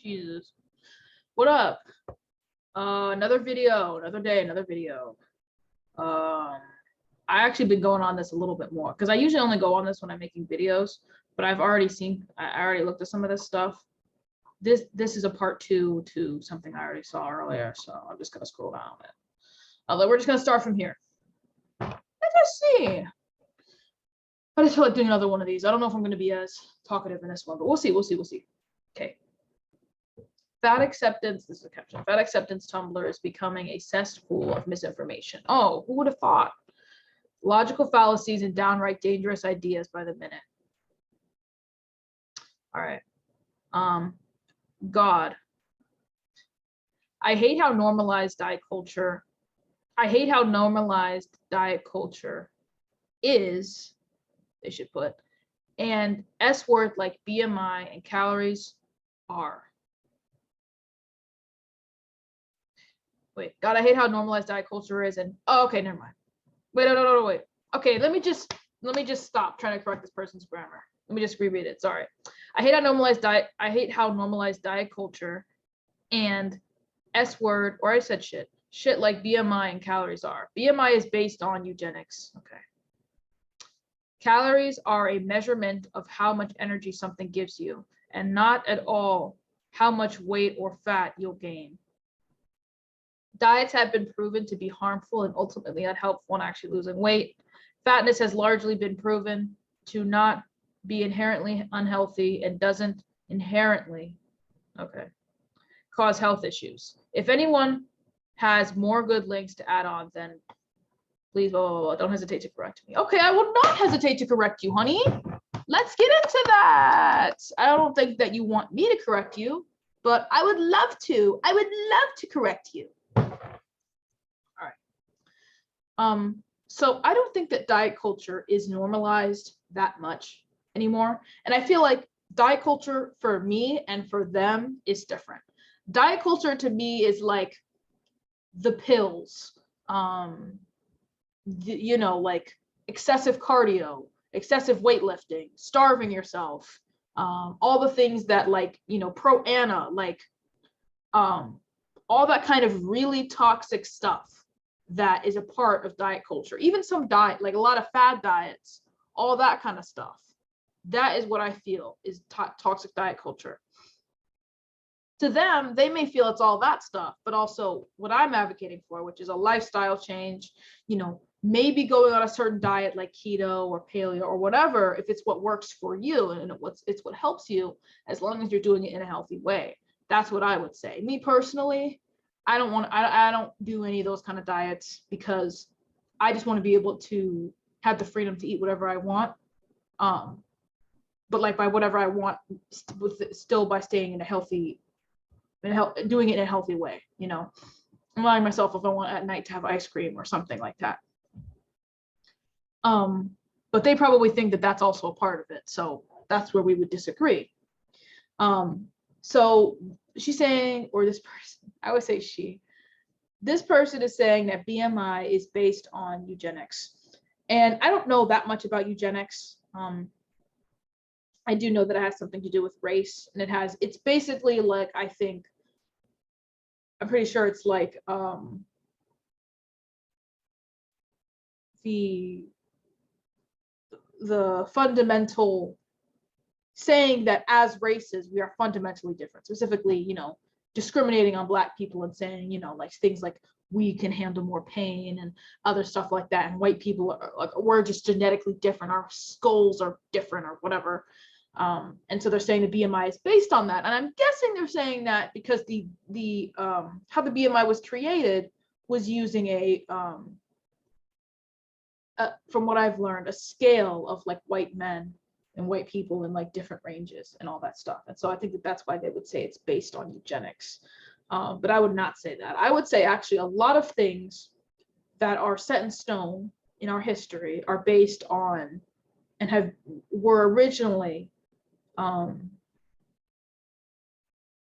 Jesus. What up? Another video, another day, another video. I actually been going on this a little bit more because I usually only go on this when I'm making videos, but I already looked at some of this stuff. This is a part 2 to something I already saw earlier, so I'm just gonna scroll down a bit. We're just gonna start from here. Let's see. I just feel like doing another one of these. I don't know if I'm gonna be as talkative in this one, but we'll see. Okay. Fat acceptance, this is a caption. Fat acceptance Tumblr is becoming a cesspool of misinformation. Oh, who would have thought? Logical fallacies and downright dangerous ideas by the minute. All right. God. I hate how normalized diet culture is, they should put, and S word like BMI and calories are. Wait, God, I hate how normalized diet culture is, and oh, okay, never mind. Wait, no, wait. Okay, let me just stop trying to correct this person's grammar. Let me just reread it. Sorry. I hate how normalized diet culture and S word, or I said shit like BMI and calories are. BMI is based on eugenics. Okay. Calories are a measurement of how much energy something gives you, and not at all how much weight or fat you'll gain. Diets have been proven to be harmful and ultimately unhelpful when actually losing weight. Fatness has largely been proven to not be inherently unhealthy and doesn't inherently cause health issues. If anyone has more good links to add on, then please, don't hesitate to correct me. Okay, I will not hesitate to correct you, honey. Let's get into that. I don't think that you want me to correct you, but I would love to. I would love to correct you. All right. So I don't think that diet culture is normalized that much anymore. And I feel like diet culture for me and for them is different. Diet culture to me is like the pills, like excessive cardio, excessive weightlifting, starving yourself, all the things that pro-ana, all that kind of really toxic stuff that is a part of diet culture. Even some diet, like a lot of fad diets, all that kind of stuff. That is what I feel is toxic diet culture. To them, they may feel it's all that stuff, but also what I'm advocating for, which is a lifestyle change, maybe going on a certain diet like keto or paleo or whatever, if it's what works for you and it's what helps you, as long as you're doing it in a healthy way. That's what I would say. Me personally, I don't do any of those kind of diets because I just want to be able to have the freedom to eat whatever I want. But like by whatever I want, still by staying in a healthy, doing it in a healthy way, allowing myself if I want at night to have ice cream or something like that. But they probably think that that's also a part of it. So that's where we would disagree. So she's saying, or this person, I would say this person is saying that BMI is based on eugenics. And I don't know that much about eugenics. I do know that it has something to do with race, and it's basically like, I'm pretty sure it's like the fundamental saying that as races, we are fundamentally different, specifically, discriminating on Black people and saying, like things like we can handle more pain and other stuff like that. And white people are like, we're just genetically different. Our skulls are different or whatever. And so they're saying the BMI is based on that. And I'm guessing they're saying that because how the BMI was created was using from what I've learned, a scale of like white men and white people in like different ranges and all that stuff. And so I think that's why they would say it's based on eugenics. But I would not say that. I would say actually a lot of things that are set in stone in our history are based on and were originally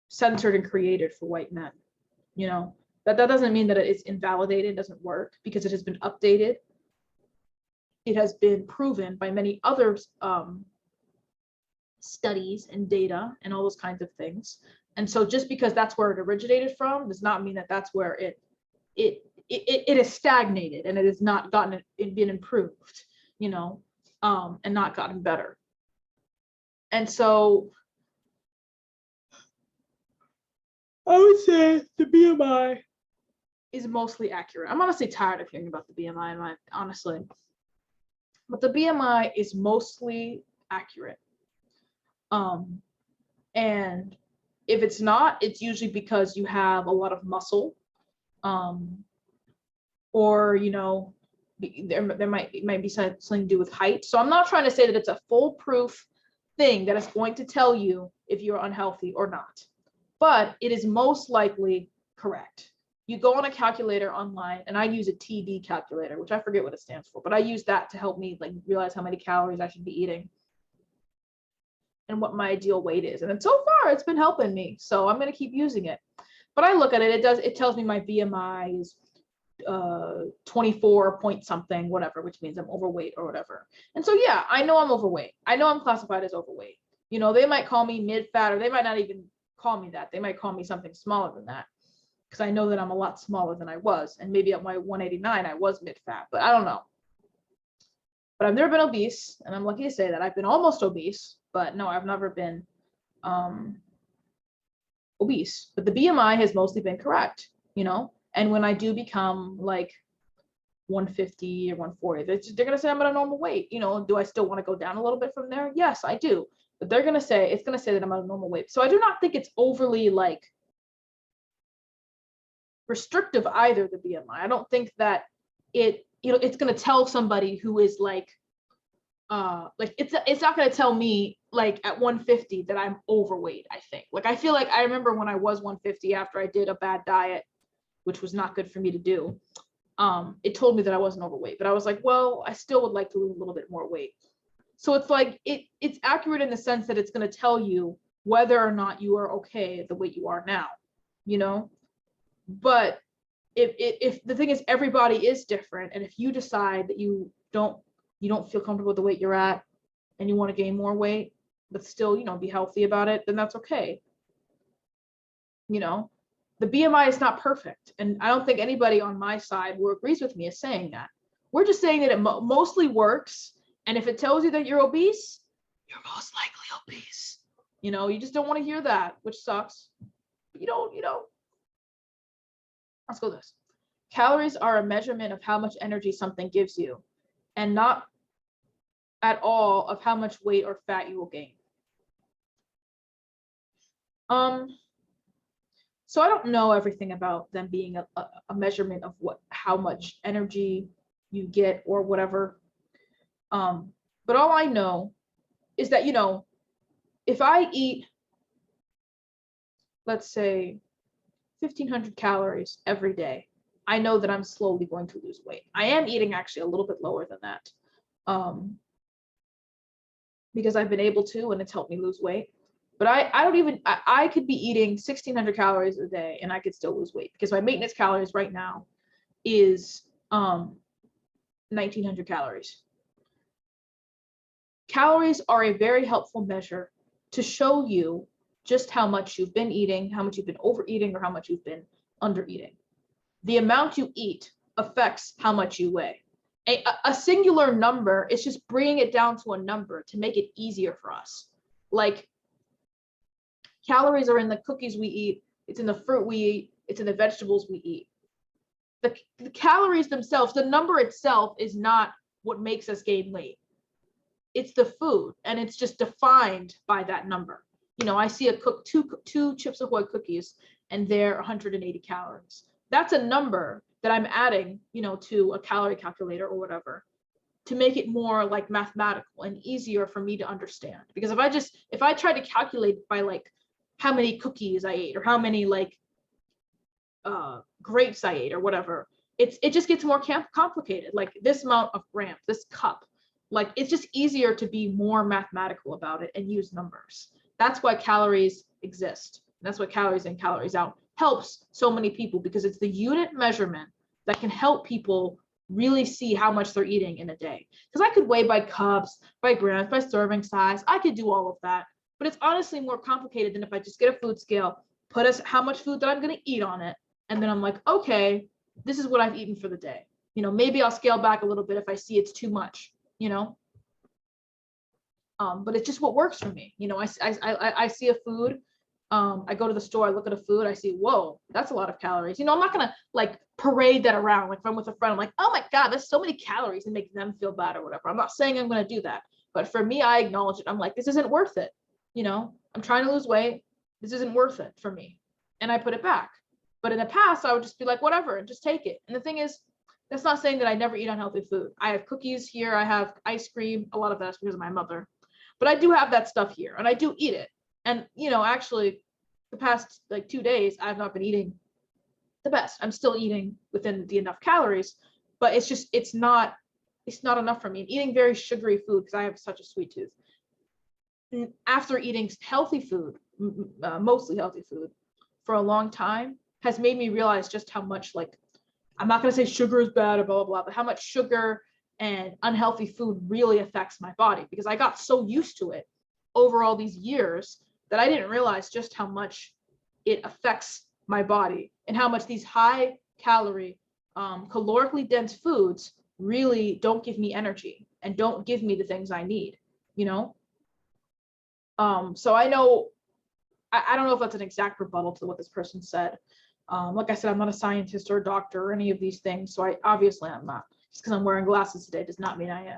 censored and created for white men. That doesn't mean that it's invalidated, doesn't work, because it has been updated. It has been proven by many other studies and data and all those kinds of things And so just because that's where it originated from does not mean that that's where it is stagnated and it has not gotten it been improved, you know, and not gotten better. And so I would say the BMI is mostly accurate. I'm honestly tired of hearing about the BMI, honestly. But the BMI is mostly accurate. And if it's not, it's usually because you have a lot of muscle, or, you know, there might be something to do with height. So I'm not trying to say that it's a foolproof thing that is going to tell you if you're unhealthy or not, but it is most likely correct. You go on a calculator online, and I use a TD calculator, which I forget what it stands for, but I use that to help me like realize how many calories I should be eating and what my ideal weight is. And then so far it's been helping me. So I'm going to keep using it. But I look at it, it tells me my BMI is 24 point something, whatever, which means I'm overweight or whatever. And so, yeah, I know I'm overweight. I know I'm classified as overweight. You know, they might call me mid-fat, or they might not even call me that. They might call me something smaller than that, because I know that I'm a lot smaller than I was. And maybe at my 189, I was mid-fat, but I don't know. But I've never been obese, and I'm lucky to say that. I've been almost obese, but no, I've never been obese. But the BMI has mostly been correct, you know? And when I do become like 150 or 140, they're going to say I'm at a normal weight. You know, do I still want to go down a little bit from there? Yes, I do. But they're going to say, it's going to say that I'm at a normal weight. So I do not think it's overly like restrictive either, the BMI. I don't think that it, you know, it's going to tell somebody who is like it's not going to tell me like at 150 that I'm overweight. I think, like, I feel like I remember when I was 150 after I did a bad diet, which was not good for me to do. It told me that I wasn't overweight, but I was like, well, I still would like to lose a little bit more weight. So it's like, it's accurate in the sense that it's going to tell you whether or not you are okay at the weight you are now, you know? But if the thing is, everybody is different. And if you decide that you don't feel comfortable with the weight you're at and you want to gain more weight, but still, you know, be healthy about it, then that's okay. You know, the BMI is not perfect. And I don't think anybody on my side who agrees with me is saying that. We're just saying that it mostly works. And if it tells you that you're obese, you're most likely obese. You know, you just don't want to hear that, which sucks. But you don't. Let's go this. Calories are a measurement of how much energy something gives you, and not at all of how much weight or fat you will gain. So I don't know everything about them being a measurement of how much energy you get or whatever. But all I know is that, you know, if I eat, let's say 1,500 calories every day, I know that I'm slowly going to lose weight. I am eating actually a little bit lower than that, because I've been able to, and it's helped me lose weight. But I could be eating 1,600 calories a day and I could still lose weight, because my maintenance calories right now is 1,900 calories. Calories are a very helpful measure to show you just how much you've been eating, how much you've been overeating, or how much you've been undereating. The amount you eat affects how much you weigh. A singular number is just bringing it down to a number to make it easier for us. Like, calories are in the cookies we eat, it's in the fruit we eat, it's in the vegetables we eat. The calories themselves, the number itself is not what makes us gain weight. It's the food, and it's just defined by that number. You know, I see two Chips Ahoy cookies and they're 180 calories. That's a number that I'm adding, you know, to a calorie calculator or whatever, to make it more like mathematical and easier for me to understand. Because if I try to calculate by like how many cookies I ate or how many like grapes I ate or whatever, it just gets more complicated. Like this amount of grams, this cup, like it's just easier to be more mathematical about it and use numbers. That's why calories exist. That's what calories in, calories out helps so many people, because it's the unit measurement that can help people really see how much they're eating in a day. Because I could weigh by cups, by grams, by serving size. I could do all of that, but it's honestly more complicated than if I just get a food scale put as how much food that I'm going to eat on it. And then I'm like, okay, this is what I've eaten for the day. You know, maybe I'll scale back a little bit if I see it's too much, you know. But it's just what works for me. You know, I see a food. I go to the store, I look at a food, I see, whoa, that's a lot of calories. You know, I'm not gonna like parade that around. Like if I'm with a friend, I'm like, oh my God, there's so many calories, and make them feel bad or whatever. I'm not saying I'm gonna do that, but for me, I acknowledge it. I'm like, this isn't worth it. You know, I'm trying to lose weight. This isn't worth it for me, and I put it back. But in the past, I would just be like, whatever, and just take it. And the thing is, that's not saying that I never eat unhealthy food. I have cookies here. I have ice cream. A lot of that's because of my mother, but I do have that stuff here, and I do eat it. And, you know, actually the past like 2 days, I've not been eating the best. I'm still eating within the enough calories, but it's just, it's not enough for me. And eating very sugary food, because I have such a sweet tooth. After eating healthy food, mostly healthy food for a long time, has made me realize just how much, like, I'm not going to say sugar is bad or blah, blah, blah, but how much sugar and unhealthy food really affects my body, because I got so used to it over all these years that I didn't realize just how much it affects my body, and how much these high calorie, calorically dense foods really don't give me energy and don't give me the things I need, you know? So I know, I don't know if that's an exact rebuttal to what this person said. Like I said, I'm not a scientist or a doctor or any of these things. So obviously I'm not. Just because I'm wearing glasses today does not mean I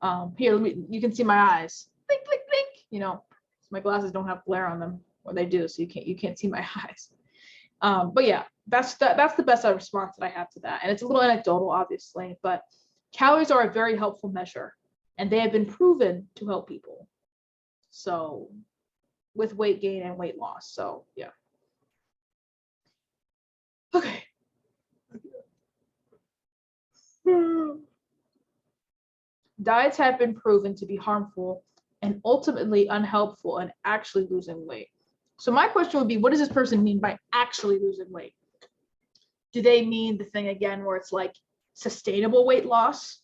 am. Here, you can see my eyes. Blink, blink, blink. You know, my glasses don't have glare on them, or they do, so you can't see my eyes. But yeah, that's the best response that I have to that. And it's a little anecdotal, obviously, but calories are a very helpful measure, and they have been proven to help people. So with weight gain and weight loss. So yeah. Okay. Diets have been proven to be harmful and ultimately unhelpful in actually losing weight. So my question would be, what does this person mean by actually losing weight? Do they mean the thing again where it's like sustainable weight loss?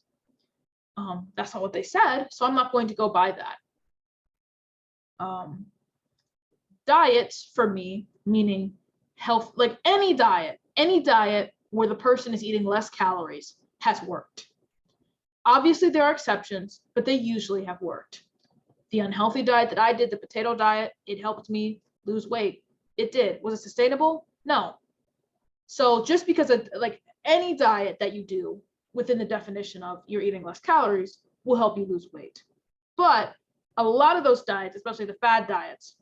That's not what they said, so I'm not going to go by that. Diets for me, meaning health, like any diet where the person is eating less calories has worked. Obviously there are exceptions, but they usually have worked. The unhealthy diet that I did, the potato diet, it helped me lose weight. It did. Was it sustainable? No. So just because of like any diet that you do within the definition of you're eating less calories will help you lose weight. But a lot of those diets, especially the fad diets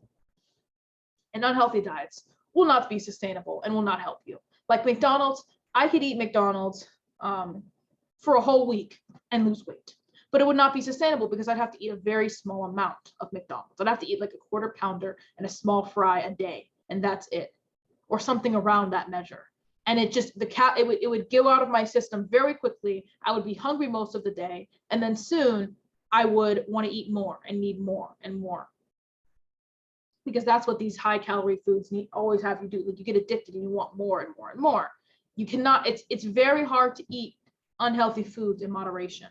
and unhealthy diets, will not be sustainable and will not help you. Like McDonald's, I could eat McDonald's for a whole week and lose weight, but it would not be sustainable because I'd have to eat a very small amount of McDonald's. I'd have to eat like a quarter pounder and a small fry a day, and that's it, or something around that measure. And it just, it would go out of my system very quickly. I would be hungry most of the day, and then soon I would want to eat more and need more and more, because that's what these high calorie foods always have you do. Like you get addicted and you want more and more and more. You cannot, it's very hard to eat unhealthy foods in moderation.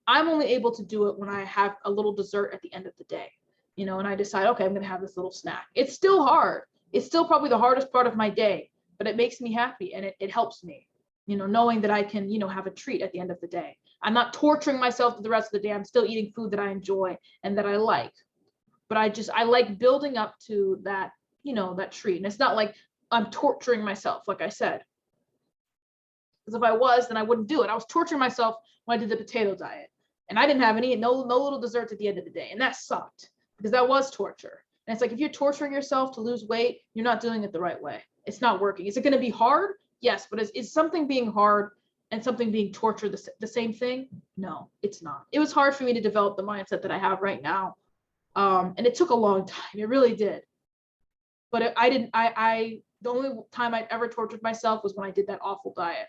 I'm only able to do it when I have a little dessert at the end of the day, you know, and I decide, okay, I'm going to have this little snack. It's still hard. It's still probably the hardest part of my day, but it makes me happy, and it helps me, you know, knowing that I can, you know, have a treat at the end of the day. I'm not torturing myself for the rest of the day. I'm still eating food that I enjoy and that I like, but I like building up to that, you know, that treat. And it's not like I'm torturing myself, like I said. Because if I was, then I wouldn't do it. I was torturing myself when I did the potato diet, and I didn't have no little desserts at the end of the day, and that sucked because that was torture. And it's like, if you're torturing yourself to lose weight, you're not doing it the right way. It's not working. Is it going to be hard? Yes, but is something being hard and something being tortured the same thing? No, it's not. It was hard for me to develop the mindset that I have right now, and it took a long time. It really did. But the only time I'd ever tortured myself was when I did that awful diet.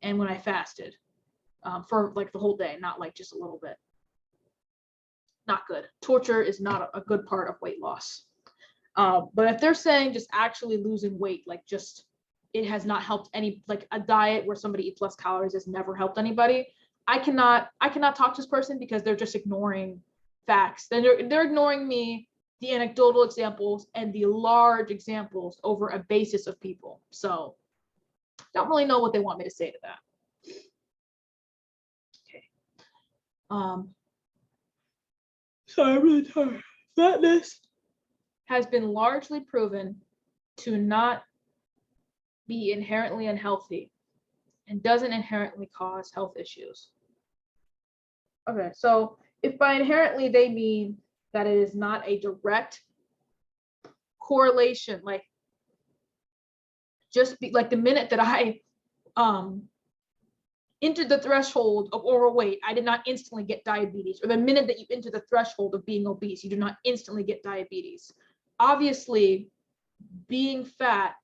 And when I fasted for like the whole day, not like just a little bit. Not good. Torture is not a good part of weight loss. But if they're saying just actually losing weight, like just it has not helped any, like a diet where somebody eats less calories has never helped anybody, I cannot talk to this person because they're just ignoring facts. They're ignoring me the anecdotal examples and the large examples over a basis of people. So don't really know what they want me to say to that. Okay. Sorry, I'm really tired. Fatness has been largely proven to not be inherently unhealthy and doesn't inherently cause health issues. Okay, so if by inherently they mean that it is not a direct correlation, like just be like the minute that I entered the threshold of overweight, I did not instantly get diabetes, or the minute that you enter the threshold of being obese, you do not instantly get diabetes. Obviously, being fat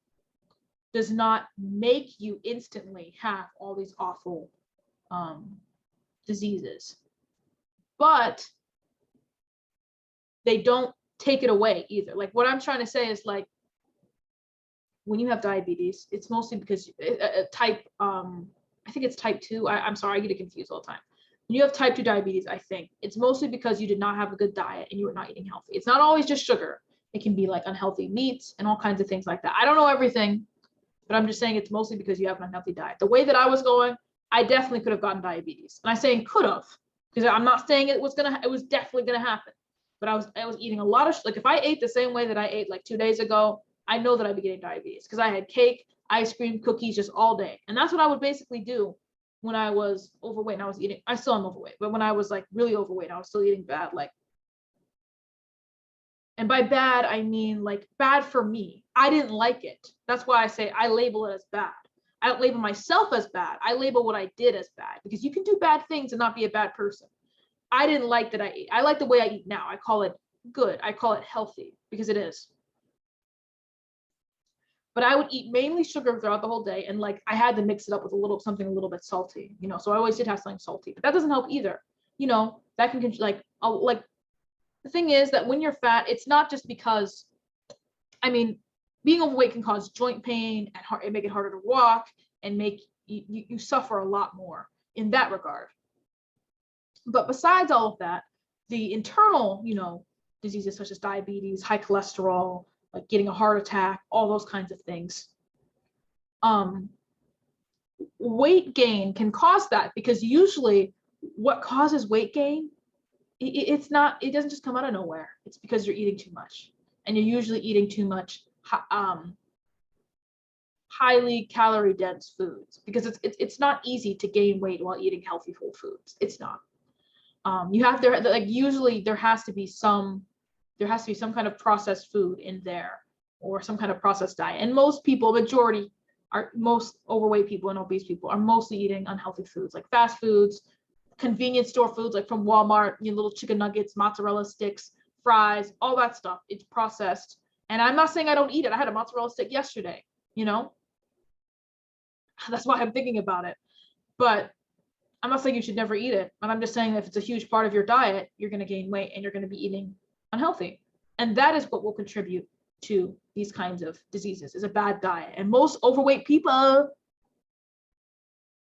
does not make you instantly have all these awful diseases, but they don't take it away either. Like what I'm trying to say is like, when you have diabetes, it's mostly because type, I think it's type 2. I'm sorry, I get it confused all the time. When you have type 2 diabetes, I think it's mostly because you did not have a good diet and you were not eating healthy. It's not always just sugar. It can be like unhealthy meats and all kinds of things like that. I don't know everything, but I'm just saying it's mostly because you have an unhealthy diet. The way that I was going, I definitely could have gotten diabetes. And I'm saying could have, because I'm not saying it was definitely gonna happen. But I was eating a lot of, like if I ate the same way that I ate like 2 days ago, I know that I'd be getting diabetes because I had cake, ice cream, cookies just all day. And that's what I would basically do when I was overweight and I was eating. I still am overweight, but when I was like really overweight, I was still eating bad. Like, and by bad, I mean like bad for me. I didn't like it. That's why I say I label it as bad. I don't label myself as bad. I label what I did as bad, because you can do bad things and not be a bad person. I didn't like that I ate. I like the way I eat now. I call it good. I call it healthy, because it is. But I would eat mainly sugar throughout the whole day, and like I had to mix it up with something a little bit salty, you know. So I always did have something salty, but that doesn't help either. You know, that can like the thing is that when you're fat, it's not just because, I mean, being overweight can cause joint pain and make it harder to walk and make you suffer a lot more in that regard. But besides all of that, the internal, you know, diseases such as diabetes, high cholesterol, like getting a heart attack, all those kinds of things. Weight gain can cause that, because usually what causes weight gain, it doesn't just come out of nowhere. It's because you're eating too much, and you're usually eating too much highly calorie dense foods, because it's not easy to gain weight while eating healthy whole foods. It's not. You have to, like, usually there has to be some kind of processed food in there, or some kind of processed diet. And most overweight people and obese people are mostly eating unhealthy foods, like fast foods, convenience store foods, like from Walmart, you know, little chicken nuggets, mozzarella sticks, fries, all that stuff. It's processed. And I'm not saying I don't eat it. I had a mozzarella stick yesterday, you know? That's why I'm thinking about it. But I'm not saying you should never eat it, but I'm just saying that if it's a huge part of your diet, you're going to gain weight and you're going to be eating unhealthy. And that is what will contribute to these kinds of diseases, is a bad diet. And most overweight people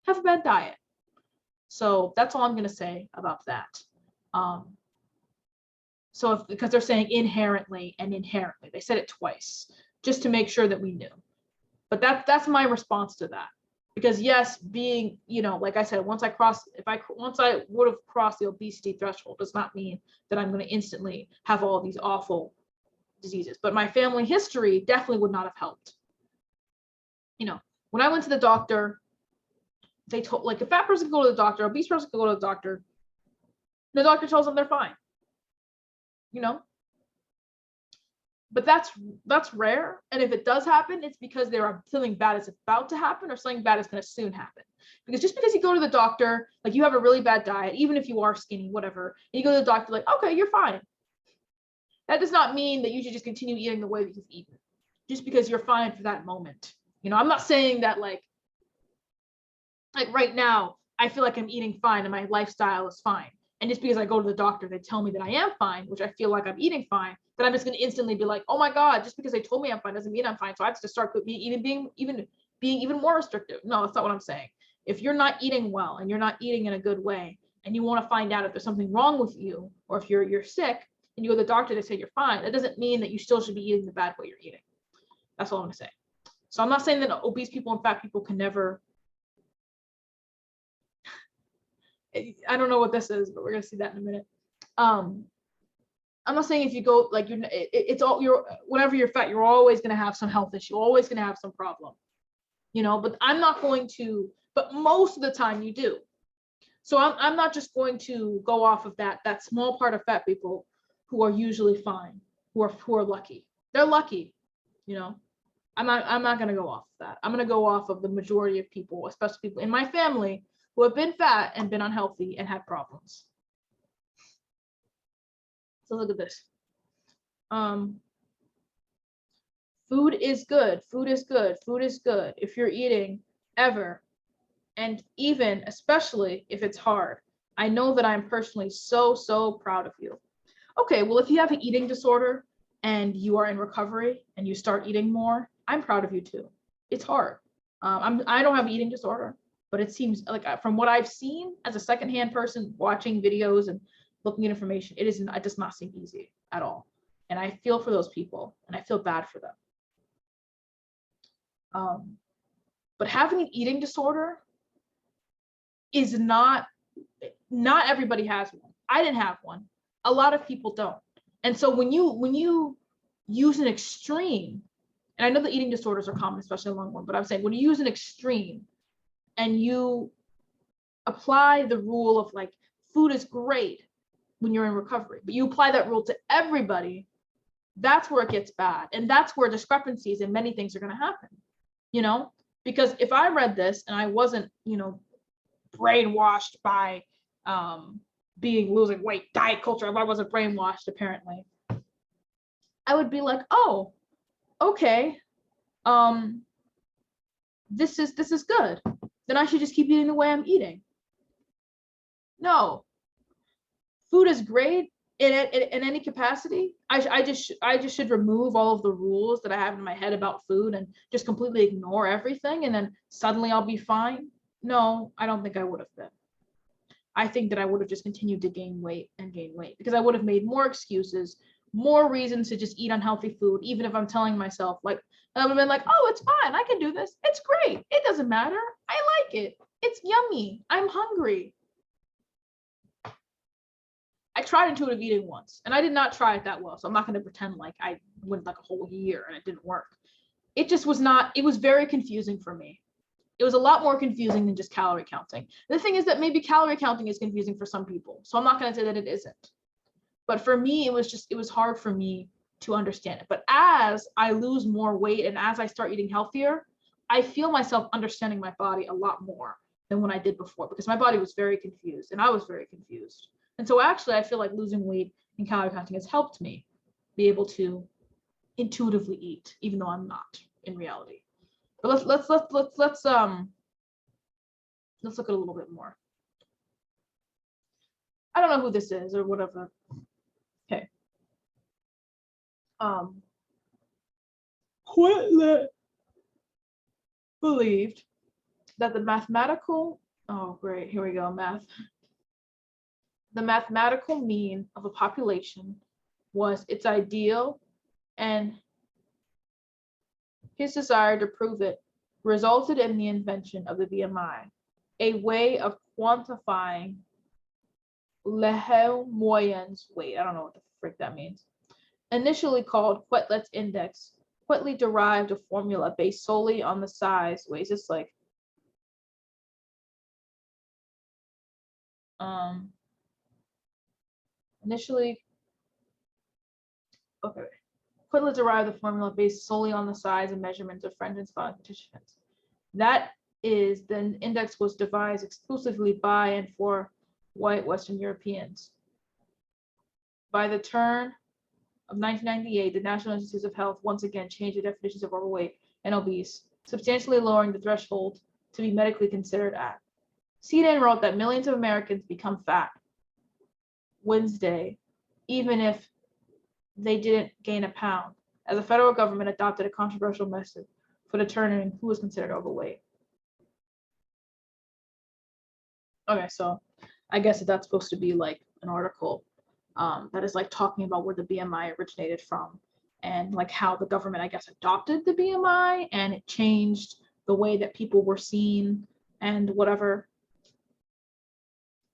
have a bad diet. So that's all I'm going to say about that. Because they're saying inherently and inherently, they said it twice just to make sure that we knew. But that's my response to that. Because yes, being, you know, like I said, once I would have crossed the obesity threshold, does not mean that I'm going to instantly have all these awful diseases. But my family history definitely would not have helped. You know, when I went to the doctor, they told, like, a fat person can go to the doctor, obese person can go to the doctor. The doctor tells them they're fine. You know, but that's rare. And if it does happen, it's because something bad is about to happen, or something bad is going to soon happen. Because just because you go to the doctor, like you have a really bad diet, even if you are skinny, whatever, and you go to the doctor like, okay, you're fine. That does not mean that you should just continue eating the way that you've eaten, just because you're fine for that moment. You know, I'm not saying that like right now, I feel like I'm eating fine and my lifestyle is fine. And just because I go to the doctor, they tell me that I am fine, which I feel like I'm eating fine, that I'm just going to instantly be like, oh my God, just because they told me I'm fine doesn't mean I'm fine. So I have to start being even more restrictive. No, that's not what I'm saying. If you're not eating well and you're not eating in a good way, and you want to find out if there's something wrong with you, or if you're sick, and you go to the doctor, they say you're fine, that doesn't mean that you still should be eating the bad way you're eating. That's all I'm gonna say. So I'm not saying that obese people and fat people can never, I don't know what this is, but we're gonna see that in a minute. I'm not saying if you go like it's all whenever you're fat, you're always gonna have some health issue, always gonna have some problem, you know. But I'm not going to. But most of the time you do. So I'm not just going to go off of that small part of fat people who are usually fine, who are lucky. They're lucky, you know. I'm not gonna go off of that. I'm gonna go off of the majority of people, especially people in my family who have been fat and been unhealthy and had problems. So look at this. Food is good. Food is good. Food is good. If you're eating ever, and even especially if it's hard, I know that I'm personally so proud of you. Okay, well, if you have an eating disorder and you are in recovery and you start eating more, I'm proud of you too. It's hard. I don't have an eating disorder, but it seems like from what I've seen as a secondhand person watching videos and looking at information, it does not seem easy at all. And I feel for those people and I feel bad for them. But having an eating disorder is not everybody has one. I didn't have one. A lot of people don't. And so when you use an extreme, and I know that eating disorders are common, especially along one, but I'm saying when you use an extreme and you apply the rule of like food is great when you're in recovery, but you apply that rule to everybody, that's where it gets bad. And that's where discrepancies in many things are going to happen, you know, because if I read this and I wasn't, you know, brainwashed by losing weight, diet culture, if I wasn't brainwashed, apparently, I would be like, oh, okay, this is good. Then I should just keep eating the way I'm eating. No, food is great in any capacity. I just should remove all of the rules that I have in my head about food and just completely ignore everything, and then suddenly I'll be fine. No, I don't think I would have been. I think that I would have just continued to gain weight because I would have made more excuses, more reasons to just eat unhealthy food, even if I'm telling myself, like, I would have been like, oh, it's fine, I can do this. It's great. It doesn't matter. I like it. It's yummy. I'm hungry. I tried intuitive eating once, and I did not try it that well. So I'm not going to pretend like I went like a whole year and it didn't work. It just was not, it was very confusing for me. It was a lot more confusing than just calorie counting. The thing is that maybe calorie counting is confusing for some people. So I'm not going to say that it isn't. But for me, it was hard for me to understand it. But as I lose more weight and as I start eating healthier, I feel myself understanding my body a lot more than when I did before, because my body was very confused and I was very confused. And so actually, I feel like losing weight and calorie counting has helped me be able to intuitively eat, even though I'm not in reality. But let's look at a little bit more. I don't know who this is or whatever. Okay. Quitlet believed that the mathematical, oh great, here we go, math. The mathematical mean of a population was its ideal, and his desire to prove it resulted in the invention of the BMI, a way of quantifying le moyen's weight. I don't know what the frick that means. Initially called Quetelet's index, Quetelet derived a formula based solely on the size. Wait, is this like Quetelet derived the formula based solely on the size and measurements of French and Spanish participants. That is, the index was devised exclusively by and for white Western Europeans. By the turn of 1998, the National Institutes of Health once again changed the definitions of overweight and obese, substantially lowering the threshold to be medically considered at. CNN wrote that millions of Americans become fat Wednesday, even if they didn't gain a pound, as the federal government adopted a controversial method for determining who was considered overweight. Okay, so I guess that's supposed to be like an article that is like talking about where the BMI originated from and like how the government, I guess, adopted the BMI and it changed the way that people were seen and whatever.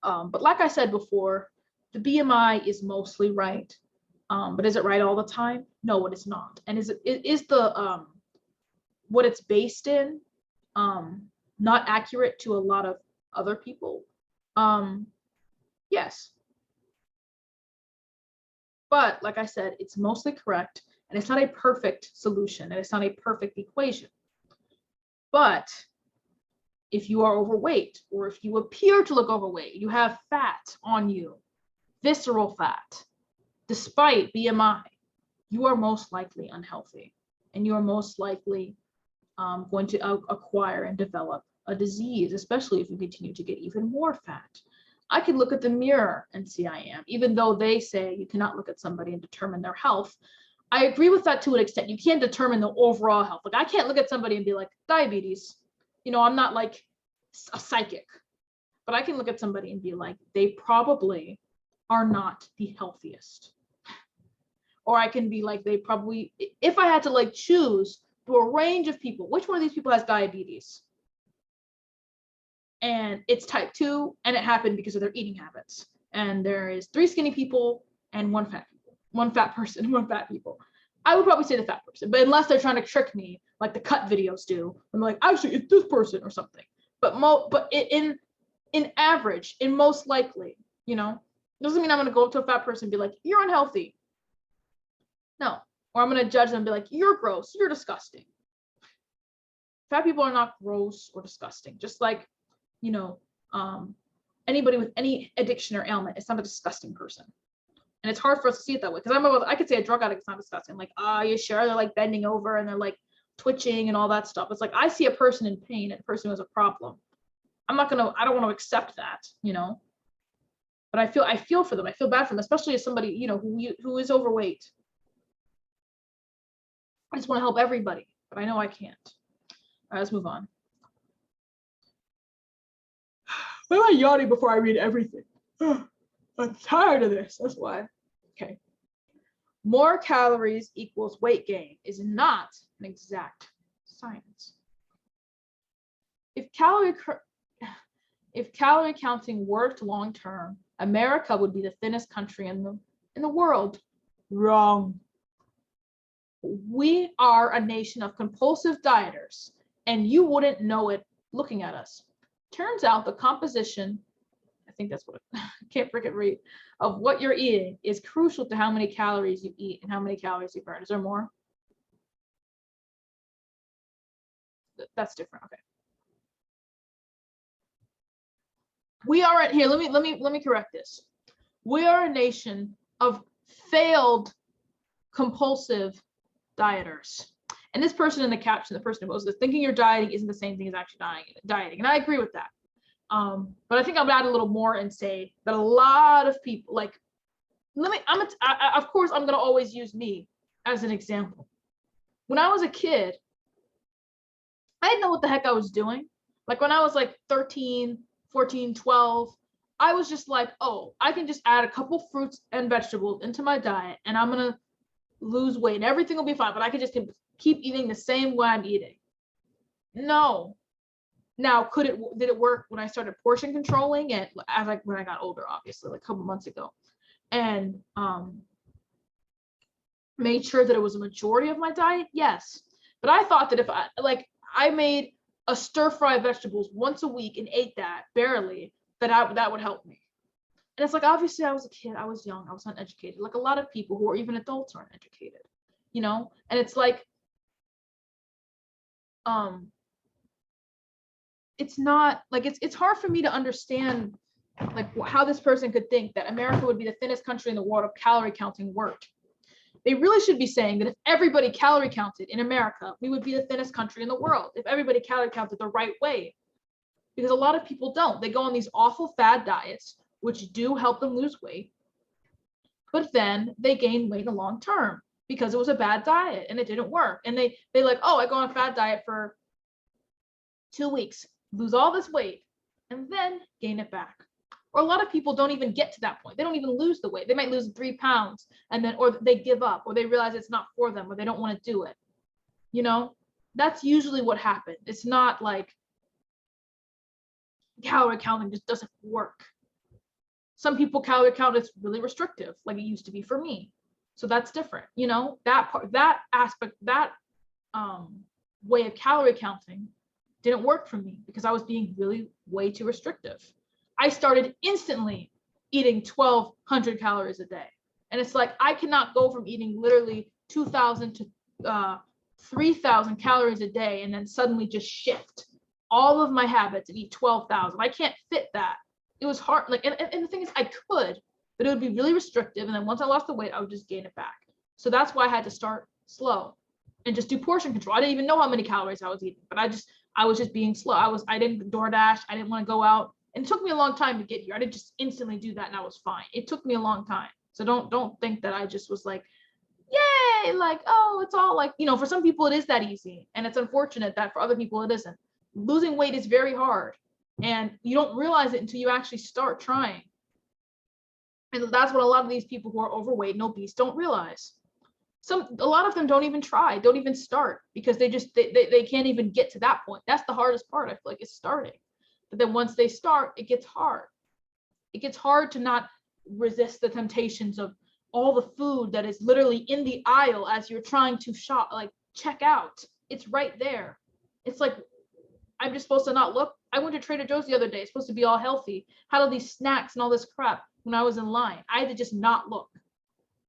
But like I said before, the BMI is mostly right. But is it right all the time? No, it is not. And is the what it's based in not accurate to a lot of other people? Yes. But like I said, it's mostly correct and it's not a perfect solution and it's not a perfect equation. But if you are overweight or if you appear to look overweight, you have fat on you, visceral fat, despite BMI, you are most likely unhealthy and you are most likely going to acquire and develop a disease, especially if you continue to get even more fat. I can look at the mirror and see I am, even though they say you cannot look at somebody and determine their health. I agree with that to an extent. You can't determine the overall health. Like I can't look at somebody and be like, diabetes. You know, I'm not like a psychic, but I can look at somebody and be like, they probably are not the healthiest. Or I can be like, they probably, if I had to like choose through a range of people, which one of these people has diabetes? And it's type 2 and it happened because of their eating habits. And there is 3 skinny people and 1 fat people, 1 fat person and 1 fat people. I would probably say the fat person, but unless they're trying to trick me like the cut videos do, I'm like, actually it's this person or something. But in average, in most likely, you know, doesn't mean I'm gonna go up to a fat person and be like, you're unhealthy. No, or I'm gonna judge them and be like, you're gross, you're disgusting. Fat people are not gross or disgusting, just like, you know, anybody with any addiction or ailment is not a disgusting person. And it's hard for us to see it that way. Because I could say a drug addict is not disgusting. Like, are you sure? They're like bending over and they're like twitching and all that stuff. It's like, I see a person in pain and a person who has a problem. I don't want to accept that, you know, but I feel for them. I feel bad for them, especially as somebody, you know, who is overweight. I just want to help everybody, but I know I can't. All right, let's move on. Why am I yawning before I read everything? I'm tired of this. That's why. Okay. More calories equals weight gain is not an exact science. If calorie counting worked long term, America would be the thinnest country in the world. Wrong. We are a nation of compulsive dieters, and you wouldn't know it looking at us. Turns out the composition, I think that's what I can't freaking read, of what you're eating is crucial to how many calories you eat and how many calories you burn. Is there more? That's different. Okay. We are at here. Let me correct this. We are a nation of failed compulsive dieters. And this person in the caption, the person who posted, thinking you're dieting isn't the same thing as actually dieting. And I agree with that. But I think I'll add a little more and say that a lot of people, like, of course, I'm going to always use me as an example. When I was a kid, I didn't know what the heck I was doing. Like when I was like 13, 14, 12, I was just like, oh, I can just add a couple fruits and vegetables into my diet and I'm going to lose weight and everything will be fine, but I could just keep eating the same way I'm eating. No. Now, did it work when I started portion controlling it when I got older, obviously, like a couple months ago, and made sure that it was a majority of my diet? Yes. But I thought that if I made a stir fry of vegetables once a week and ate that barely, that would help me. And it's like, obviously I was a kid, I was young, I was uneducated. Like a lot of people who are even adults are uneducated, you know? And it's like, it's not like, it's hard for me to understand like how this person could think that America would be the thinnest country in the world if calorie counting worked. They really should be saying that if everybody calorie counted in America, we would be the thinnest country in the world. If everybody calorie counted the right way, because a lot of people don't. They go on these awful fad diets, which do help them lose weight, but then they gain weight in the long term because it was a bad diet and it didn't work. And they like, oh, I go on a fad diet for 2 weeks, lose all this weight, and then gain it back. Or a lot of people don't even get to that point. They don't even lose the weight. They might lose 3 pounds and then, or they give up, or they realize it's not for them, or they don't want to do it. You know, that's usually what happens. It's not like calorie counting just doesn't work. Some people calorie count, it's really restrictive, like it used to be for me. So that's different. You know, that part, that aspect, that way of calorie counting didn't work for me because I was being really way too restrictive. I started instantly eating 1,200 calories a day. And it's like, I cannot go from eating literally 2,000 to 3,000 calories a day and then suddenly just shift all of my habits and eat 12,000. I can't fit that. It was hard. Like, and the thing is, I could, but it would be really restrictive. And then once I lost the weight, I would just gain it back. So that's why I had to start slow and just do portion control. I didn't even know how many calories I was eating, but I was just being slow. I didn't DoorDash. I didn't want to go out. And it took me a long time to get here. I didn't just instantly do that and I was fine. It took me a long time. So don't think that I just was like, yay, like, oh, it's all like, you know, for some people it is that easy. And it's unfortunate that for other people it isn't. Losing weight is very hard. And you don't realize it until you actually start trying. And that's what a lot of these people who are overweight and obese don't realize. A lot of them don't even try, don't even start, because they can't even get to that point. That's the hardest part. I feel like, is starting. But then once they start, it gets hard. It gets hard to not resist the temptations of all the food that is literally in the aisle as you're trying to shop, like check out. It's right there. It's like, I'm just supposed to not look. I went to Trader Joe's the other day. It's supposed to be all healthy. Had all these snacks and all this crap when I was in line. I had to just not look.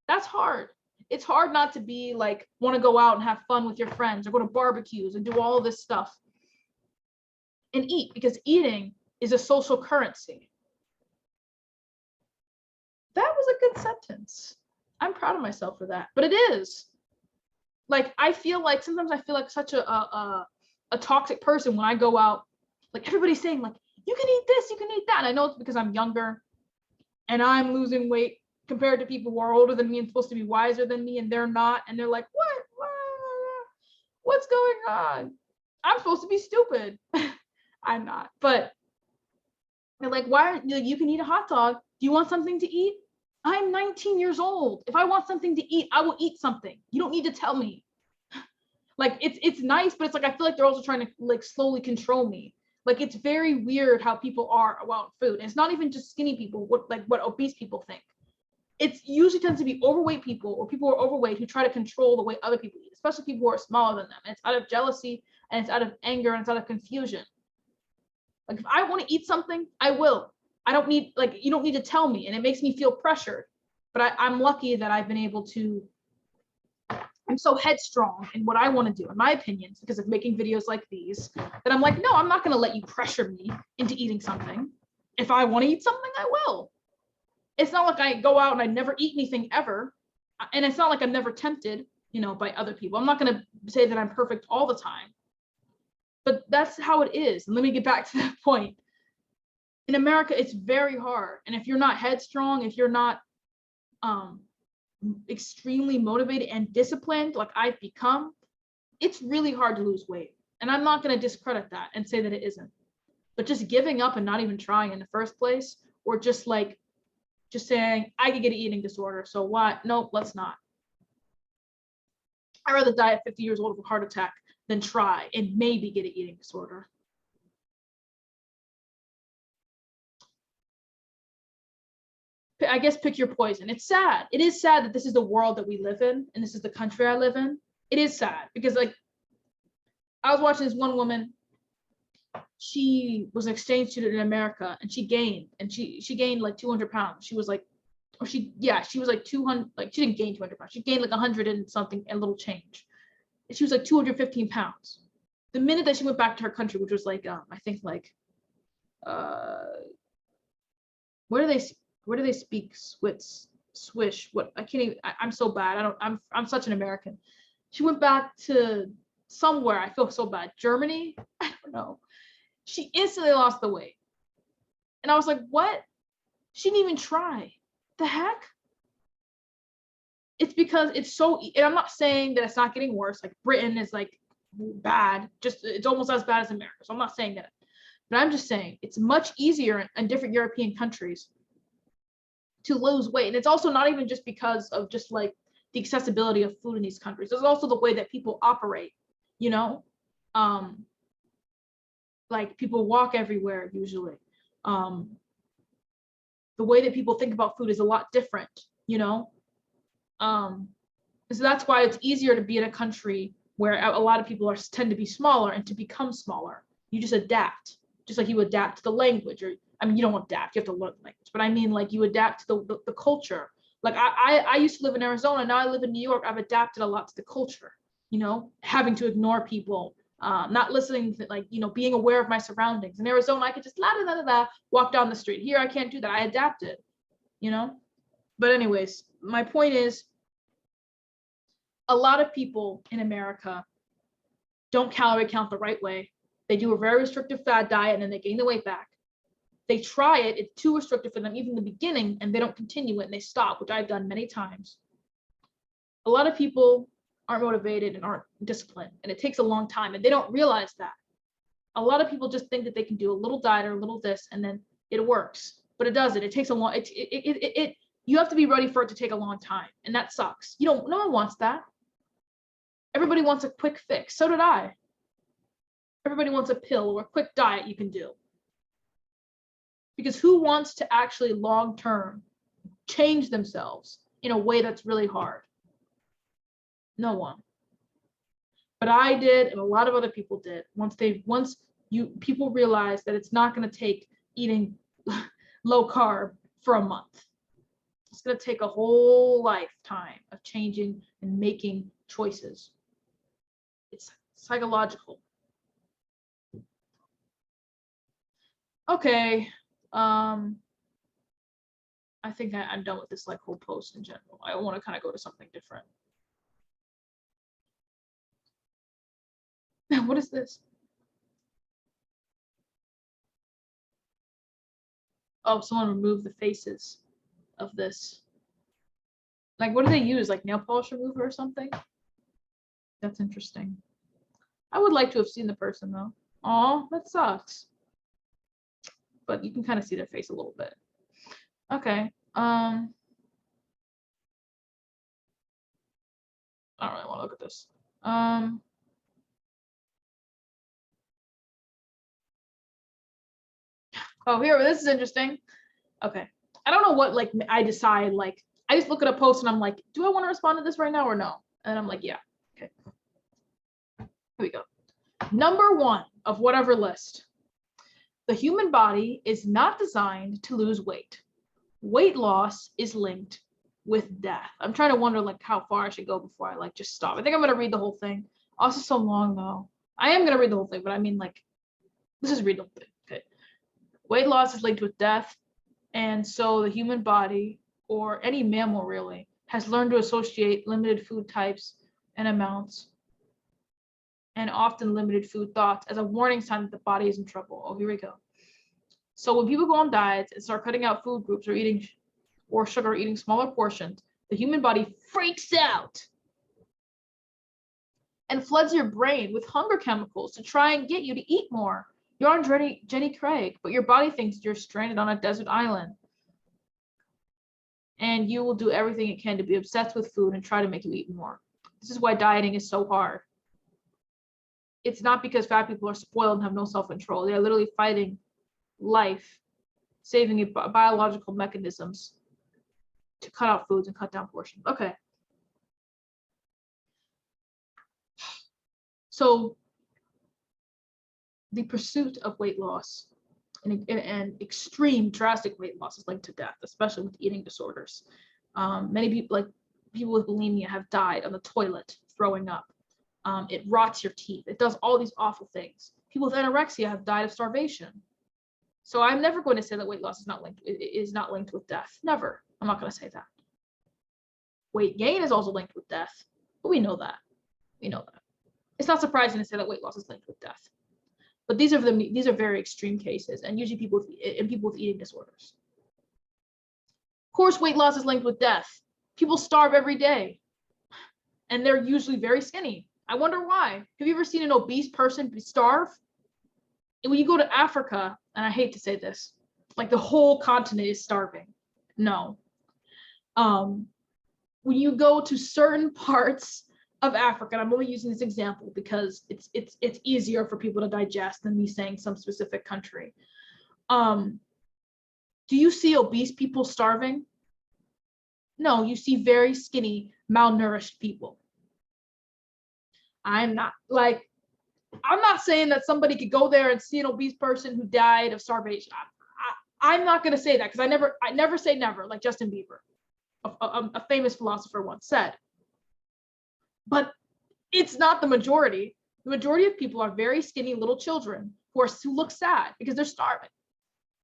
That's hard. It's hard not to be like, want to go out and have fun with your friends or go to barbecues and do all this stuff and eat, because eating is a social currency. That was a good sentence. I'm proud of myself for that, but it is. Like, I feel like sometimes I feel like such a toxic person when I go out. Like, everybody's saying like, you can eat this, you can eat that. And I know it's because I'm younger and I'm losing weight compared to people who are older than me and supposed to be wiser than me, and they're not. And they're like, what's going on? I'm supposed to be stupid. I'm not. But they're like, why? You can eat a hot dog. Do you want something to eat? I'm 19 years old. If I want something to eat, I will eat something. You don't need to tell me. Like, it's nice, but it's like, I feel like they're also trying to like slowly control me. Like, it's very weird how people are about food. And it's not even just skinny people, what obese people think. It's usually tends to be overweight people or people who are overweight who try to control the way other people eat, especially people who are smaller than them. And it's out of jealousy, and it's out of anger, and it's out of confusion. Like, if I want to eat something, I will. I don't need, like, you don't need to tell me, and it makes me feel pressured. But I'm lucky that I've been able to, I'm so headstrong in what I want to do, in my opinions, because of making videos like these, that I'm like, no, I'm not going to let you pressure me into eating something. If I want to eat something, I will. It's not like I go out and I never eat anything ever. And it's not like I'm never tempted, you know, by other people. I'm not going to say that I'm perfect all the time. But that's how it is. And let me get back to that point. In America, it's very hard. And if you're not headstrong, if you're not extremely motivated and disciplined like I've become, it's really hard to lose weight. And I'm not going to discredit that and say that it isn't. But just giving up and not even trying in the first place, or just saying, I could get an eating disorder, so what? Nope, let's not. I'd rather die at 50 years old of a heart attack than try and maybe get an eating disorder. I guess pick your poison. It's sad. It is sad that this is the world that we live in, and this is the country I live in. It is sad because, like, I was watching this one woman. She was an exchange student in America, and she gained like 200 pounds. She was like, she was like 200, like she didn't gain 200 pounds. She gained like 100 and something and a little change. And she was like 215 pounds. The minute that she went back to her country, which was like, I think like, where do they speak Swish? What, I can't even, I'm so bad. I'm such an American. She went back to somewhere. I feel so bad. Germany? I don't know. She instantly lost the weight. And I was like, what? She didn't even try. The heck? It's because it's so, and I'm not saying that it's not getting worse. Like, Britain is like bad, just it's almost as bad as America. So I'm not saying that. But I'm just saying it's much easier in different European countries to lose weight. And it's also not even just because of just like the accessibility of food in these countries. There's also the way that people operate, you know, like people walk everywhere usually. The way that people think about food is a lot different, you know. So that's why it's easier to be in a country where a lot of people tend to be smaller and to become smaller. You just adapt, just like you adapt to the language, or I mean, you don't adapt, you have to learn the language, but I mean, like you adapt to the culture. Like I used to live in Arizona, now I live in New York. I've adapted a lot to the culture, you know, having to ignore people, not listening to, like, you know, being aware of my surroundings. In Arizona, I could just walk down the street. Here, I can't do that. I adapted, you know. But anyways, my point is, a lot of people in America don't calorie count the right way. They do a very restrictive fad diet and then they gain the weight back. They try it, it's too restrictive for them even in the beginning, and they don't continue it and they stop, which I've done many times. A lot of people aren't motivated and aren't disciplined, and it takes a long time, and they don't realize that. A lot of people just think that they can do a little diet or a little this and then it works, but it doesn't. It takes a long, you have to be ready for it to take a long time, and that sucks. No one wants that. Everybody wants a quick fix. So did I. Everybody wants a pill or a quick diet you can do. Because who wants to actually long-term change themselves in a way that's really hard? No one. But I did, and a lot of other people did. People realize that it's not going to take eating low carb for a month. It's going to take a whole lifetime of changing and making choices. It's psychological. Okay. I think I'm done with this like whole post in general. I want to kind of go to something different. What is this? Oh, someone removed the faces of this. Like, what do they use? Like nail polish remover or something? That's interesting. I would like to have seen the person though. Oh, that sucks. But you can kind of see their face a little bit. Okay. I don't really want to look at this. Oh, here, this is interesting. Okay. I don't know what, like, I decide, like, I just look at a post and I'm like, do I want to respond to this right now or no? And I'm like, yeah. Okay. Here we go. Number 1 of whatever list. The human body is not designed to lose weight. Weight loss is linked with death. I'm trying to wonder like how far I should go before I like just stop. I think I'm going to read the whole thing. Also so long though. I am going to read the whole thing, but I mean like, let's just read the whole thing. Okay. Weight loss is linked with death. And so the human body, or any mammal really, has learned to associate limited food types and amounts and often limited food thoughts as a warning sign that the body is in trouble. Oh, here we go. So when people go on diets and start cutting out food groups or eating or sugar, eating smaller portions, the human body freaks out and floods your brain with hunger chemicals to try and get you to eat more. You're on Jenny Craig, but your body thinks you're stranded on a desert island. And you will do everything it can to be obsessed with food and try to make you eat more. This is why dieting is so hard. It's not because fat people are spoiled and have no self-control. They are literally fighting life, saving biological mechanisms to cut out foods and cut down portions. Okay. So the pursuit of weight loss and extreme drastic weight loss is linked to death, especially with eating disorders. Many people, like people with bulimia, have died on the toilet throwing up. It rots your teeth. It does all these awful things. People with anorexia have died of starvation. So I'm never going to say that weight loss is not linked with death. Never. I'm not going to say that. Weight gain is also linked with death, but we know that. We know that. It's not surprising to say that weight loss is linked with death. But these are very extreme cases, and usually people with eating disorders. Of course, weight loss is linked with death. People starve every day, and they're usually very skinny. I wonder why. Have you ever seen an obese person starve? And when you go to Africa, and I hate to say this, like the whole continent is starving. No. When you go to certain parts of Africa, and I'm only using this example because it's easier for people to digest than me saying some specific country. Do you see obese people starving? No, you see very skinny, malnourished people. I'm not saying that somebody could go there and see an obese person who died of starvation. I'm not going to say that because I never say never, like Justin Bieber, a famous philosopher once said. But it's not the majority. The majority of people are very skinny little children who look sad because they're starving.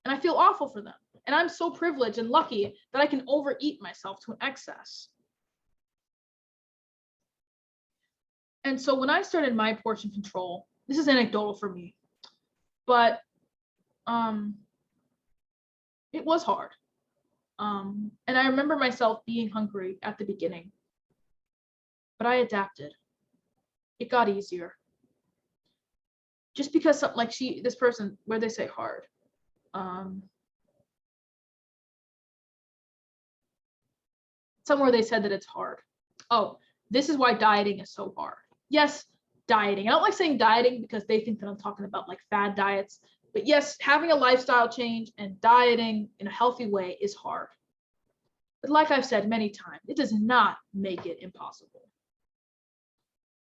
And I feel awful for them. And I'm so privileged and lucky that I can overeat myself to an excess. And so when I started my portion control, this is anecdotal for me, but it was hard. And I remember myself being hungry at the beginning, but I adapted. It got easier. Just because something like this person, where they say hard. Somewhere they said that it's hard. Oh, this is why dieting is so hard. Yes, dieting. I don't like saying dieting because they think that I'm talking about like fad diets. But yes, having a lifestyle change and dieting in a healthy way is hard. But like I've said many times, it does not make it impossible.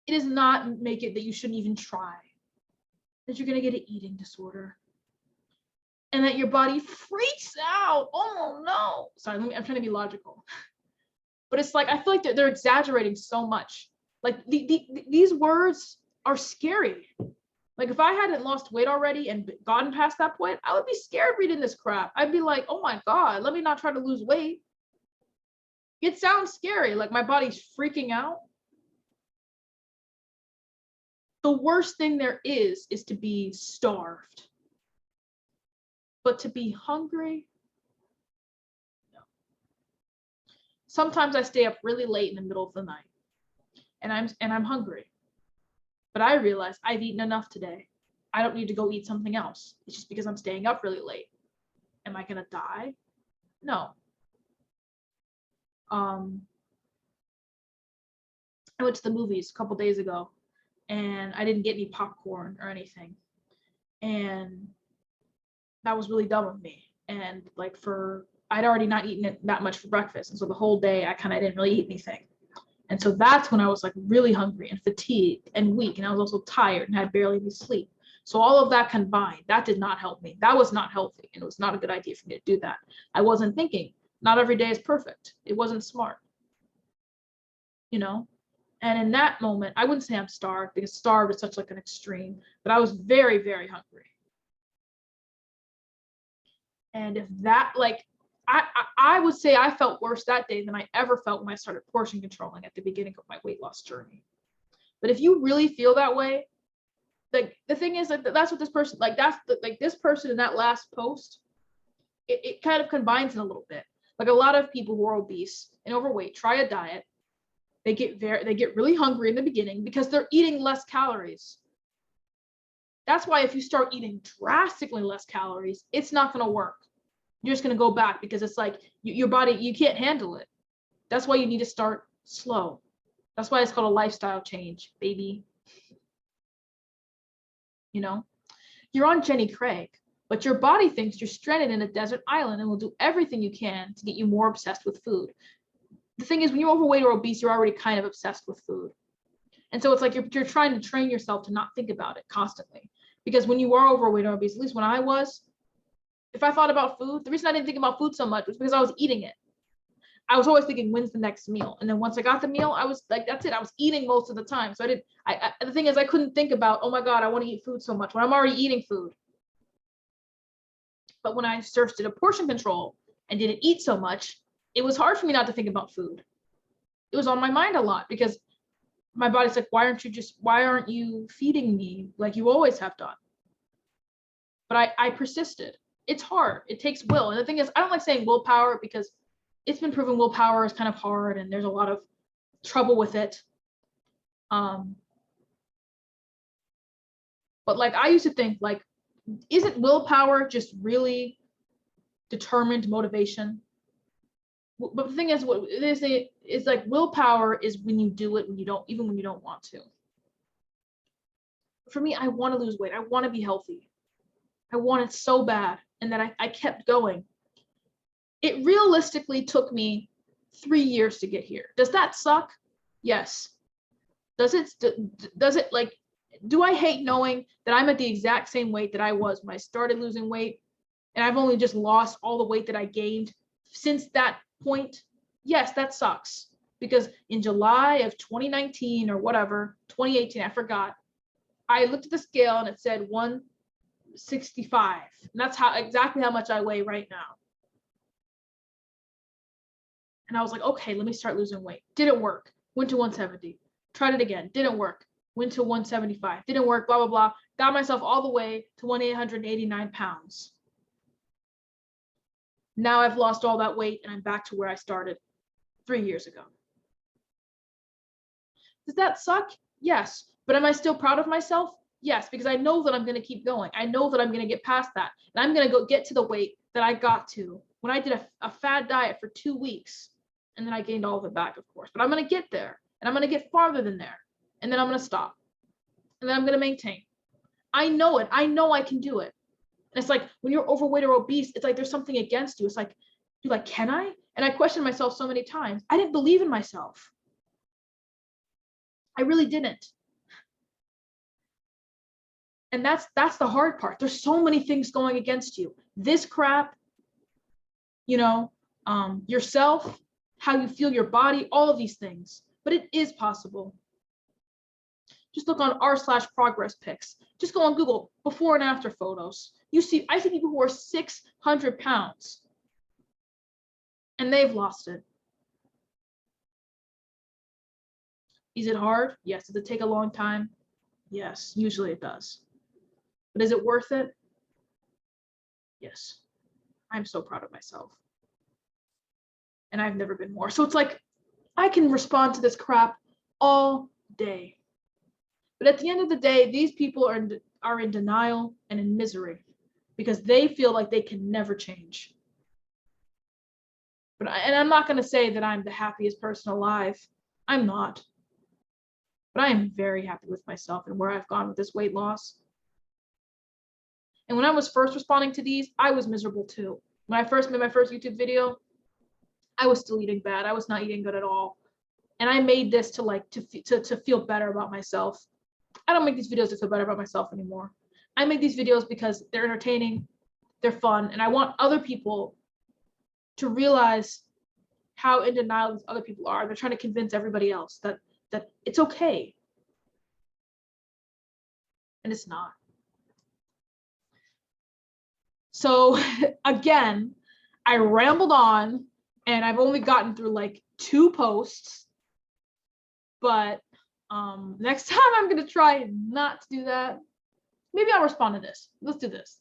It does not make it that you shouldn't even try, that you're going to get an eating disorder, and that your body freaks out. Oh no. Sorry, I'm trying to be logical. But it's like, I feel like they're exaggerating so much. Like these words are scary. Like if I hadn't lost weight already and gotten past that point, I would be scared reading this crap. I'd be like, oh my God, let me not try to lose weight. It sounds scary, like my body's freaking out. The worst thing there is to be starved. But to be hungry, no. Sometimes I stay up really late in the middle of the night and I'm hungry. But I realize I've eaten enough today. I don't need to go eat something else. It's just because I'm staying up really late. Am I gonna die? No. I went to the movies a couple days ago and I didn't get any popcorn or anything. And that was really dumb of me. And like I'd already not eaten it that much for breakfast. And so the whole day I didn't really eat anything. And so that's when I was like really hungry and fatigued and weak. And I was also tired and had barely any sleep. So all of that combined, that did not help me. That was not healthy. And it was not a good idea for me to do that. I wasn't thinking, not every day is perfect. It wasn't smart. You know? And in that moment, I wouldn't say I'm starved because starved is such like an extreme, but I was very, very hungry. And if that, like, I would say I felt worse that day than I ever felt when I started portion controlling at the beginning of my weight loss journey. But if you really feel that way, like the thing is like that's what this person, like that's like this person in that last post, it kind of combines it a little bit. Like a lot of people who are obese and overweight try a diet. They get really hungry in the beginning because they're eating less calories. That's why if you start eating drastically less calories, it's not going to work. You're just going to go back because it's like your body, you can't handle it. That's why you need to start slow. That's why it's called a lifestyle change, baby. You know, you're on Jenny Craig, but your body thinks you're stranded in a desert island and will do everything you can to get you more obsessed with food. The thing is, when you're overweight or obese, you're already kind of obsessed with food. And so it's like you're trying to train yourself to not think about it constantly. Because when you are overweight or obese, at least when I was, if I thought about food, the reason I didn't think about food so much was because I was eating it. I was always thinking, when's the next meal? And then once I got the meal, I was like, that's it. I was eating most of the time. So the thing is, I couldn't think about, oh my God, I want to eat food so much when I'm already eating food. But when I first did a portion control and didn't eat so much, it was hard for me not to think about food. It was on my mind a lot because my body's like, why aren't you feeding me like you always have done? But I persisted. It's hard. It takes will. And the thing is, I don't like saying willpower because it's been proven willpower is kind of hard and there's a lot of trouble with it. But like I used to think like isn't willpower just really determined motivation? But the thing is, what they say is like willpower is when you do it, even when you don't want to. For me, I want to lose weight. I want to be healthy. I want it so bad. And then I kept going. It realistically took me 3 years to get here. Does that suck? Yes. Does it like, do I hate knowing that I'm at the exact same weight that I was when I started losing weight, and I've only just lost all the weight that I gained since that point? Yes, that sucks. Because in July of 2019 or whatever, 2018, I forgot, I looked at the scale and it said 165. And that's exactly how much I weigh right now. And I was like, okay, let me start losing weight. Didn't work. Went to 170. Tried it again. Didn't work. Went to 175. Didn't work. Blah, blah, blah. Got myself all the way to 1,889 pounds. Now I've lost all that weight and I'm back to where I started 3 years ago. Does that suck? Yes. But am I still proud of myself? Yes, because I know that I'm going to keep going. I know that I'm going to get past that. And I'm going to go get to the weight that I got to when I did a fad diet for 2 weeks. And then I gained all of it back, of course. But I'm going to get there. And I'm going to get farther than there. And then I'm going to stop. And then I'm going to maintain. I know it. I know I can do it. And it's like when you're overweight or obese, it's like there's something against you. It's like, you're like, can I? And I questioned myself so many times. I didn't believe in myself. I really didn't. And that's the hard part. There's so many things going against you. This crap, yourself, how you feel your body, all of these things. But it is possible. Just look on r/progress pics. Just go on Google, before and after photos. I see people who are 600 pounds and they've lost it. Is it hard? Yes. Does it take a long time? Yes, usually it does. But is it worth it? Yes. I'm so proud of myself. And I've never been more. So it's like, I can respond to this crap all day. But at the end of the day, these people are in denial and in misery because they feel like they can never change. And I'm not going to say that I'm the happiest person alive. I'm not. But I am very happy with myself and where I've gone with this weight loss. And when I was first responding to these, I was miserable too. When I first made my first YouTube video, I was still eating bad. I was not eating good at all. And I made this to feel better about myself. I don't make these videos to feel better about myself anymore. I make these videos because they're entertaining, they're fun, and I want other people to realize how in denial these other people are. They're trying to convince everybody else that it's okay. And it's not. So again, I rambled on and I've only gotten through like 2 posts, but next time I'm going to try not to do that. Maybe I'll respond to this. Let's do this.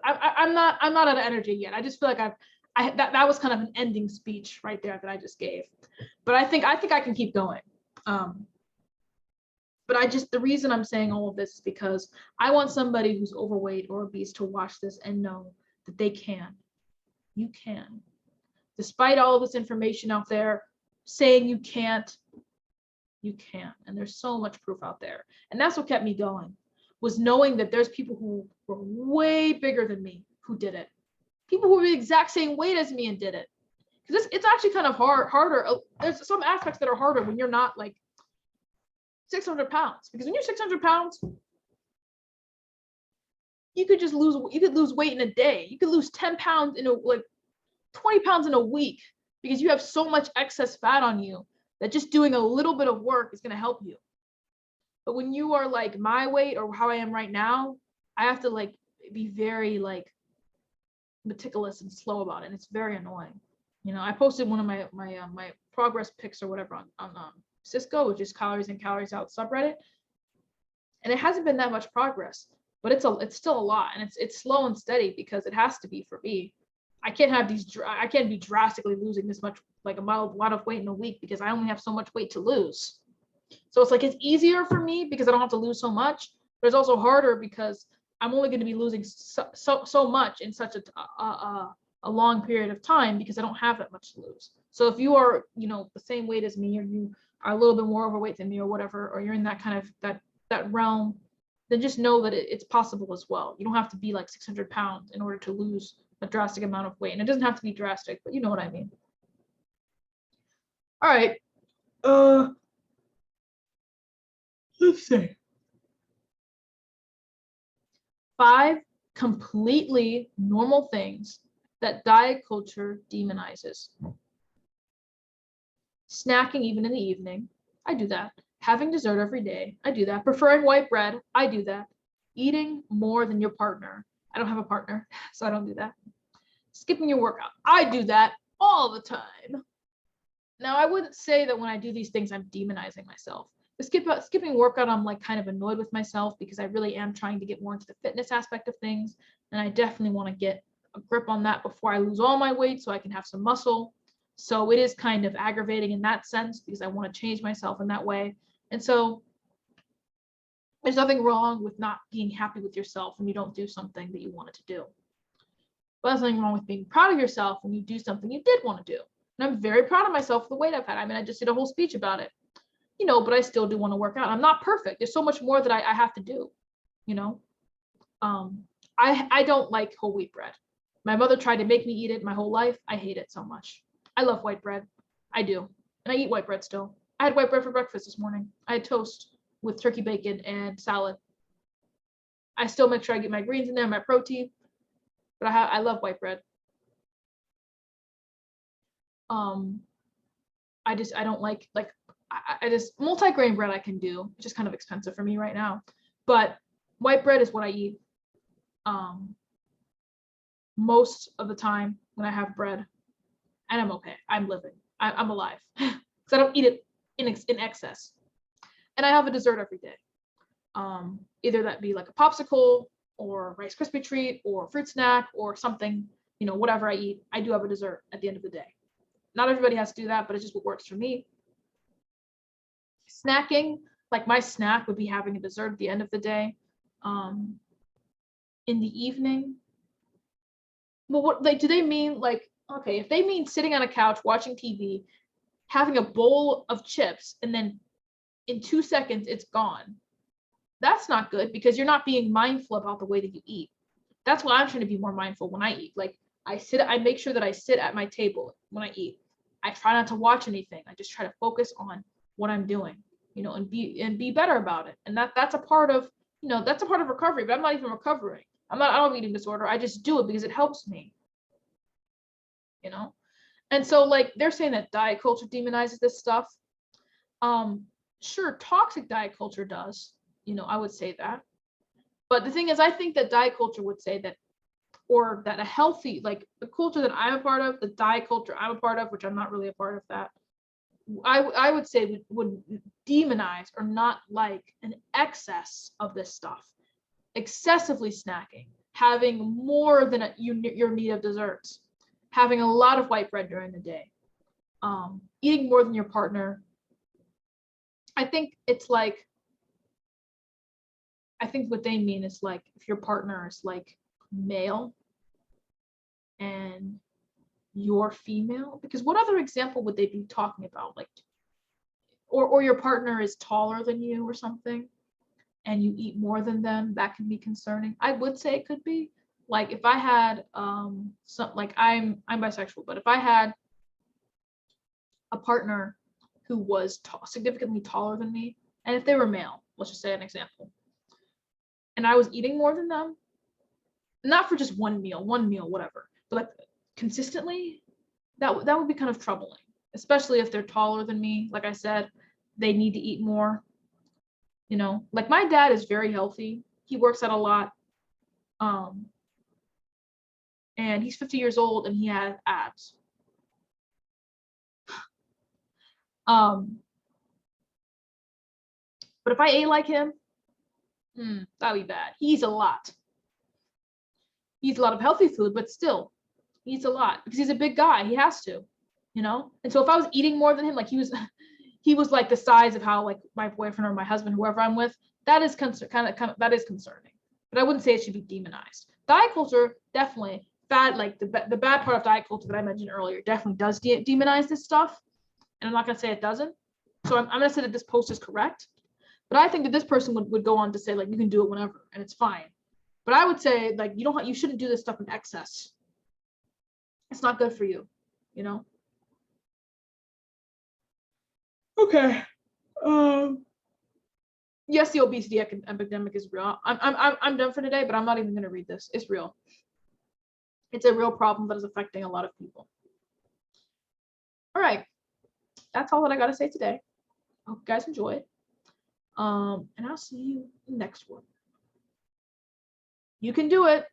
I'm not out of energy yet. I just feel like that was kind of an ending speech right there that I just gave, but I think I can keep going. But the reason I'm saying all of this is because I want somebody who's overweight or obese to watch this and know that they can. You can. Despite all of this information out there saying you can't, you can. And there's so much proof out there. And that's what kept me going, was knowing that there's people who were way bigger than me who did it. People who were the exact same weight as me and did it. Because it's actually kind of harder. There's some aspects that are harder when you're not like 600 pounds. Because when you're 600 pounds, you could lose weight in a day. You could lose 10 pounds 20 pounds in a week because you have so much excess fat on you that just doing a little bit of work is going to help you. But when you are like my weight or how I am right now, I have to be very meticulous and slow about it. And it's very annoying. I posted one of my progress pics or whatever on Cisco, which is calories in, calories out subreddit. And it hasn't been that much progress, but it's still a lot. And it's slow and steady because it has to be for me. I can't be drastically losing this much, like a lot of weight in a week because I only have so much weight to lose. So it's easier for me because I don't have to lose so much, but it's also harder because I'm only going to be losing so much in such a long period of time because I don't have that much to lose. So if you are, you know, the same weight as me, or you are a little bit more overweight than me or whatever, or you're in that kind of that realm, then just know that it's possible as well. You don't have to be like 600 pounds in order to lose a drastic amount of weight. And it doesn't have to be drastic, but you know what I mean. All right. Let's see. 5 completely normal things that diet culture demonizes. Snacking even in the evening. I do that. Having dessert every day. I do that. Preferring white bread. I do that. Eating more than your partner. I don't have a partner, so I don't do that. Skipping your workout. I do that all the time. Now, I wouldn't say that when I do these things, I'm demonizing myself. The skipping workout, I'm like kind of annoyed with myself because I really am trying to get more into the fitness aspect of things. And I definitely want to get a grip on that before I lose all my weight so I can have some muscle. So it is kind of aggravating in that sense because I want to change myself in that way. And so there's nothing wrong with not being happy with yourself when you don't do something that you wanted to do. But there's nothing wrong with being proud of yourself when you do something you did want to do. And I'm very proud of myself for the weight I've had. I mean, I just did a whole speech about it. You know, but I still do want to work out. I'm not perfect. There's so much more that I have to do, you know. I don't like whole wheat bread. My mother tried to make me eat it my whole life. I hate it so much. I love white bread. I do. And I eat white bread still. I had white bread for breakfast this morning. I had toast with turkey bacon and salad. I still make sure I get my greens in there, my protein, but I love white bread. I don't like I just multi-grain bread I can do. It's just kind of expensive for me right now. But white bread is what I eat most of the time when I have bread. And I'm okay. I'm living. I'm alive. Because I don't eat it in excess. And I have a dessert every day. Either that be like a popsicle or Rice Krispie treat or fruit snack or something, you know, whatever I eat, I do have a dessert at the end of the day. Not everybody has to do that, but it's just what works for me. Snacking, like my snack would be having a dessert at the end of the day. In the evening, well, what like do they mean like, okay, if they mean sitting on a couch watching TV, having a bowl of chips, and then in 2 seconds it's gone, that's not good because you're not being mindful about the way that you eat. That's why I'm trying to be more mindful when I eat. Like I make sure that I sit at my table when I eat. I try not to watch anything. I just try to focus on what I'm doing, you know, and be better about it. And that's a part of, you know, that's a part of recovery, but I'm not even recovering. I don't have eating disorder. I just do it because it helps me, you know? And so like they're saying that diet culture demonizes this stuff. Sure, toxic diet culture does, you know, I would say that. But the thing is, I think that diet culture would say that, or that a healthy, like the culture that I'm a part of, the diet culture I'm a part of, which I'm not really a part of that, I would say would demonize or not like an excess of this stuff. Excessively snacking, having more than your need of desserts, having a lot of white bread during the day, eating more than your partner. I think it's like, I think what they mean is like if your partner is like male and you're female, because what other example would they be talking about? Like, or your partner is taller than you or something and you eat more than them, that can be concerning. I would say it could be. Like if I had some, like I'm bisexual, but if I had a partner who was significantly taller than me, and if they were male, let's just say an example, and I was eating more than them, not for just one meal, whatever, but like consistently, that would be kind of troubling, especially if they're taller than me. Like I said, they need to eat more. You know, like my dad is very healthy. He works out a lot. And he's 50 years old and he has abs. But if I ate like him, that'd be bad. He eats a lot. He eats a lot of healthy food, but still, he eats a lot because he's a big guy. He has to, you know? And so if I was eating more than him, like he was like the size of how like my boyfriend or my husband, whoever I'm with, that is that is concerning. but I wouldn't say it should be demonized. Diet culture, definitely. Fat, like the bad part of diet culture that I mentioned earlier, definitely does demonize this stuff. And I'm not going to say it doesn't. So I'm going to say that this post is correct. But I think that this person would go on to say, like, you can do it whenever and it's fine. But I would say, like, you shouldn't do this stuff in excess. It's not good for you, you know? Okay. Yes, the obesity epidemic is real. I'm done for today, but I'm not even going to read this. It's real. It's a real problem that is affecting a lot of people. All right. That's all that I got to say today. Hope you guys enjoy it. And I'll see you next one. You can do it.